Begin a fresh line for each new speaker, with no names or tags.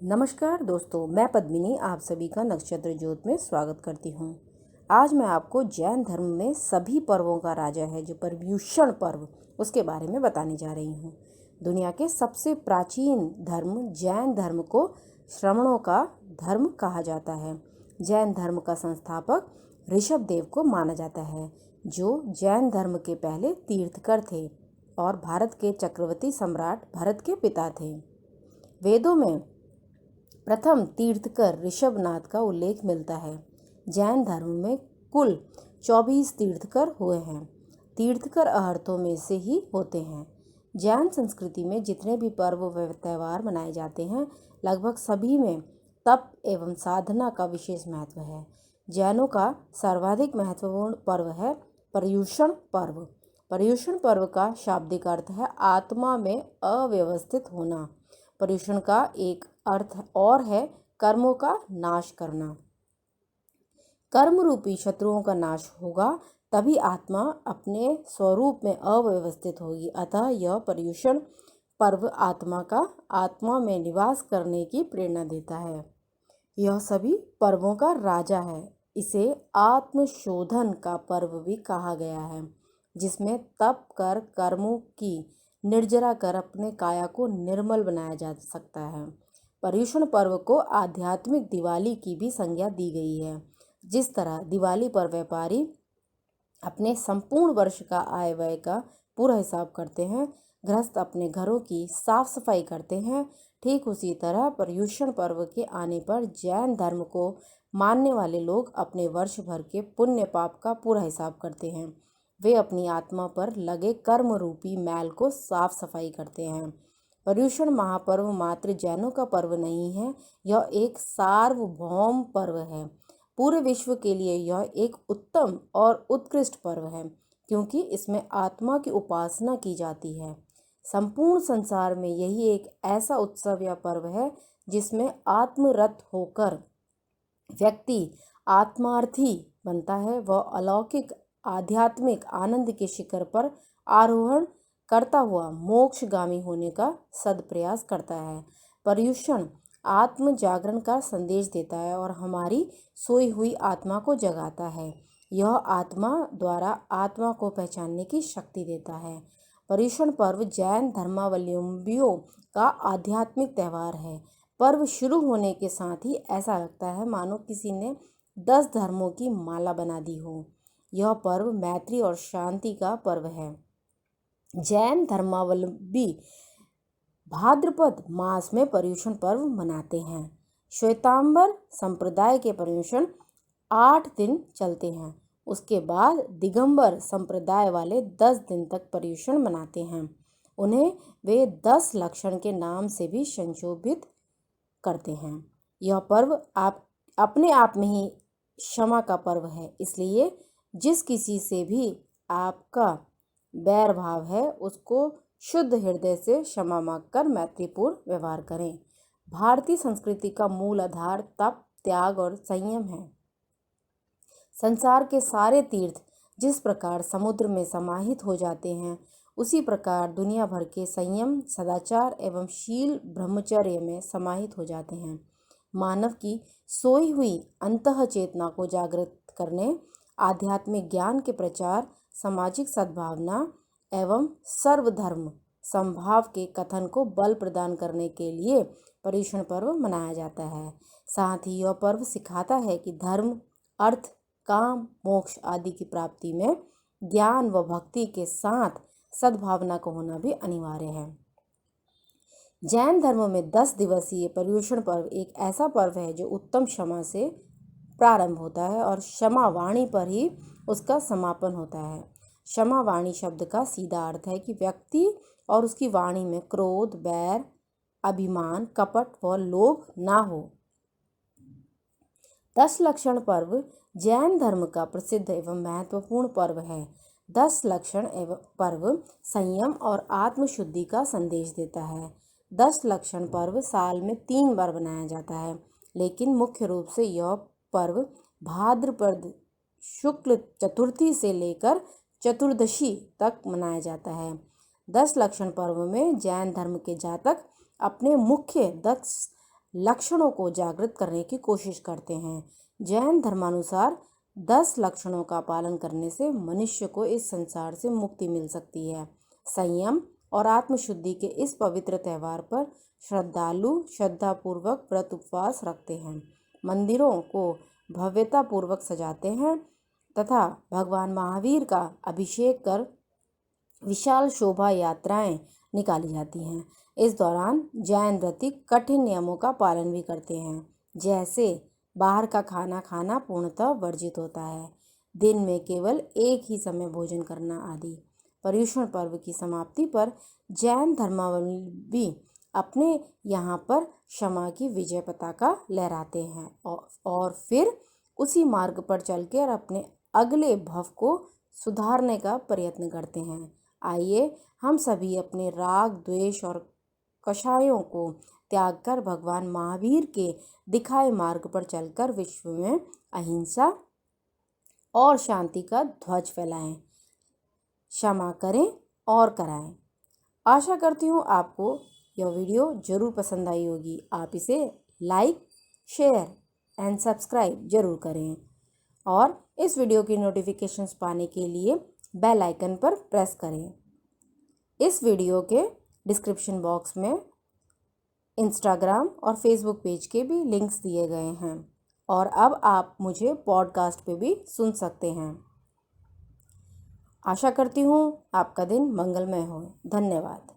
नमस्कार दोस्तों, मैं पद्मिनी आप सभी का नक्षत्र ज्योत में स्वागत करती हूँ। आज मैं आपको जैन धर्म में सभी पर्वों का राजा है जो पर्युषण पर्व, उसके बारे में बताने जा रही हूँ। दुनिया के सबसे प्राचीन धर्म जैन धर्म को श्रमणों का धर्म कहा जाता है। जैन धर्म का संस्थापक ऋषभ देव को माना जाता है, जो जैन धर्म के पहले तीर्थकर थे और भारत के चक्रवर्ती सम्राट भरत के पिता थे। वेदों में प्रथम तीर्थकर ऋषभनाथ का उल्लेख मिलता है। जैन धर्म में कुल 24 तीर्थकर हुए हैं। तीर्थकर अहर्तों में से ही होते हैं। जैन संस्कृति में जितने भी पर्व व त्यौहार मनाए जाते हैं, लगभग सभी में तप एवं साधना का विशेष महत्व है। जैनों का सर्वाधिक महत्वपूर्ण पर्व है पर्युषण पर्व। पर्युषण पर्व का शाब्दिक अर्थ है आत्मा में अव्यवस्थित होना। पर्युषण का एक अर्थ और है कर्मों का नाश करना। कर्म रूपी शत्रुओं का नाश होगा, तभी आत्मा अपने स्वरूप में अव्यवस्थित होगी। अतः यह पर्युषण पर्व आत्मा में निवास करने की प्रेरणा देता है। यह सभी पर्वों का राजा है। इसे आत्मशोधन का पर्व भी कहा गया है, जिसमें तप कर कर्मों की निर्जरा कर अपने काया को निर्मल बनाया जा सकता है। पर्युषण पर्व को आध्यात्मिक दिवाली की भी संज्ञा दी गई है। जिस तरह दिवाली पर व्यापारी अपने संपूर्ण वर्ष का आय व्यय का पूरा हिसाब करते हैं, गृहस्थ अपने घरों की साफ सफाई करते हैं, ठीक उसी तरह पर्युषण पर्व के आने पर जैन धर्म को मानने वाले लोग अपने वर्ष भर के पुण्य पाप का पूरा हिसाब करते हैं। वे अपनी आत्मा पर लगे कर्म रूपी मैल को साफ सफाई करते हैं। पर्युषण महापर्व मात्र जैनों का पर्व नहीं है, यह एक सार्वभौम पर्व है। पूरे विश्व के लिए यह एक उत्तम और उत्कृष्ट पर्व है, क्योंकि इसमें आत्मा की उपासना की जाती है। संपूर्ण संसार में यही एक ऐसा उत्सव या पर्व है जिसमें आत्मरत होकर व्यक्ति आत्मार्थी बनता है। वह अलौकिक आध्यात्मिक आनंद के शिखर पर आरोहण करता हुआ मोक्षगामी होने का सदप्रयास करता है। पर्युषण आत्म जागरण का संदेश देता है और हमारी सोई हुई आत्मा को जगाता है। यह आत्मा द्वारा आत्मा को पहचानने की शक्ति देता है। पर्युषण पर्व जैन धर्मावलंबियों का आध्यात्मिक त्यौहार है। पर्व शुरू होने के साथ ही ऐसा लगता है मानो किसी ने 10 धर्मों की माला बना दी हो। यह पर्व मैत्री और शांति का पर्व है। जैन धर्मावलंबी भाद्रपद मास में पर्युषण पर्व मनाते हैं। श्वेतांबर संप्रदाय के पर्युषण 8 दिन चलते हैं। उसके बाद दिगंबर संप्रदाय वाले 10 दिन तक पर्युषण मनाते हैं। उन्हें वे 10 लक्षण के नाम से भी संशोभित करते हैं। यह पर्व अपने आप में ही क्षमा का पर्व है, इसलिए जिस किसी से भी आपका बैर भाव है, उसको शुद्ध हृदय से क्षमा मांगकर मैत्रीपूर्ण व्यवहार करें। भारतीय संस्कृति का मूल आधार तप, त्याग और संयम है। संसार के सारे तीर्थ जिस प्रकार समुद्र में समाहित हो जाते हैं, उसी प्रकार दुनिया भर के संयम, सदाचार एवं शील ब्रह्मचर्य में समाहित हो जाते हैं। मानव की सोई हुई अंतः चेतना को जागृत करने, आध्यात्मिक ज्ञान के प्रचार, सामाजिक सद्भावना एवं सर्वधर्म समभाव के कथन को बल प्रदान करने के लिए पर्युषण पर्व मनाया जाता है। साथ ही यह पर्व सिखाता है कि धर्म, अर्थ, काम, मोक्ष आदि की प्राप्ति में ज्ञान व भक्ति के साथ सद्भावना का होना भी अनिवार्य है। जैन धर्म में 10 दिवसीय पर्युषण पर्व एक ऐसा पर्व है जो उत्तम क्षमा से प्रारंभ होता है और क्षमा वाणी पर ही उसका समापन होता है। क्षमा वाणी शब्द का सीधा अर्थ है कि व्यक्ति और उसकी वाणी में क्रोध, बैर, अभिमान, कपट व लोभ ना हो। 10 लक्षण पर्व जैन धर्म का प्रसिद्ध एवं महत्वपूर्ण पर्व है। 10 लक्षण एवं पर्व संयम और आत्मशुद्धि का संदेश देता है। 10 लक्षण पर्व साल में 3 बार मनाया जाता है, लेकिन मुख्य रूप से यह पर्व भाद्रपद शुक्ल चतुर्थी से लेकर चतुर्दशी तक मनाया जाता है। 10 लक्षण पर्व में जैन धर्म के जातक अपने मुख्य 10 लक्षणों को जागृत करने की कोशिश करते हैं। जैन धर्मानुसार 10 लक्षणों का पालन करने से मनुष्य को इस संसार से मुक्ति मिल सकती है। संयम और आत्मशुद्धि के इस पवित्र त्यौहार पर श्रद्धालु श्रद्धापूर्वक व्रत उपवास रखते हैं, मंदिरों को भव्यतापूर्वक सजाते हैं तथा भगवान महावीर का अभिषेक कर विशाल शोभा यात्राएं निकाली जाती हैं। इस दौरान जैन व्रती कठिन नियमों का पालन भी करते हैं, जैसे बाहर का खाना खाना पूर्णतः वर्जित होता है, दिन में केवल एक ही समय भोजन करना आदि। पर्युषण पर्व की समाप्ति पर जैन धर्मावलंबी अपने यहाँ पर क्षमा की विजय पताका लहराते हैं और फिर उसी मार्ग पर चलकर अपने अगले भव को सुधारने का प्रयत्न करते हैं। आइए हम सभी अपने राग द्वेष और कषायों को त्याग कर भगवान महावीर के दिखाए मार्ग पर चलकर विश्व में अहिंसा और शांति का ध्वज फैलाएं, क्षमा करें और कराएं। आशा करती हूँ आपको यह वीडियो जरूर पसंद आई होगी। आप इसे लाइक, शेयर एंड सब्सक्राइब जरूर करें और इस वीडियो की नोटिफिकेशंस पाने के लिए बेल आइकन पर प्रेस करें। इस वीडियो के डिस्क्रिप्शन बॉक्स में इंस्टाग्राम और फेसबुक पेज के भी लिंक्स दिए गए हैं और अब आप मुझे पॉडकास्ट पे भी सुन सकते हैं। आशा करती हूँ आपका दिन मंगलमय हो। धन्यवाद।